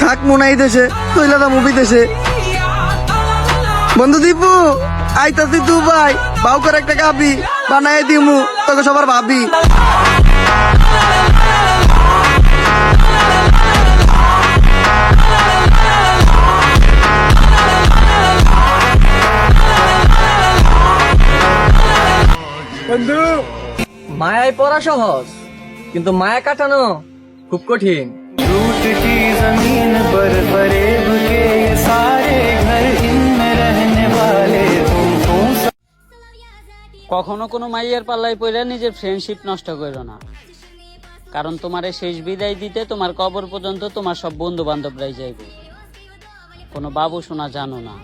থাক মনাই দেশে তৈলাদা মুভি দেশে। বন্ধু দীপু আইতাছি দুবাই, বাউ করে একটা গাবি বানাই দিমু তোকে সবার ভাবি। বন্ধু মায়ায় পড়া সহজ, কিন্তু মায়া কাটানো খুব কঠিন। रूठ की जमीन पर फरेब के ये सारे घर इनमें रहने वाले तुम কখনো কোনো মাইয়ের পাল্লায় পড়ে নিজের ফ্রেন্ডশিপ নষ্ট করো না, কারণ তোমার এই শেষ বিদায় দিতে তোমার কবর পর্যন্ত তোমার সব বন্ধু বান্ধবরাই যাইবে, কোনো বাবু শোনা জানো না।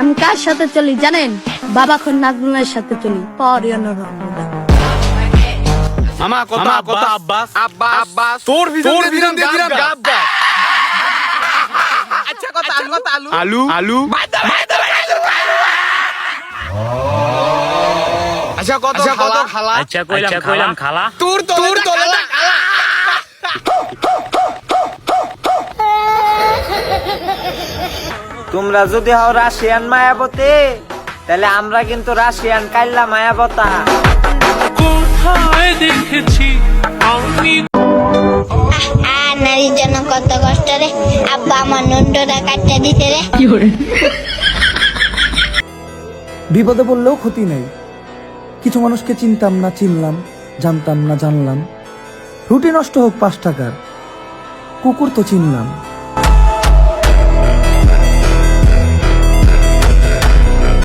আমি কার সাথে চলি জানেন? বাবা খন নাজমুলের সাথে চলি। পরিয়নের রহমদান মামা কথা আব্বাস আব্বাস তোর ভিতরে গাব আচ্ছা কথা আলু আলু আচ্ছা কত খালা আচ্ছা কইলাম খালা। তোর তোলা তোমরা যদি হও রাশিয়ান মায়াবতী, তাহলে আমরা কিন্তু রাশিয়ান কাইল্লা মায়াবতা। নারীর জন্য কত কষ্ট রে, আব্বা আমার নন্ডটা কাটতে দিতে রে। বিপদে পড়লেও ক্ষতি নেই, কিছু মানুষকে চিনতাম না চিনলাম, জানতাম না জানলাম। রুটি নষ্ট হোক 5 টাকার, কুকুর তো চিনলাম।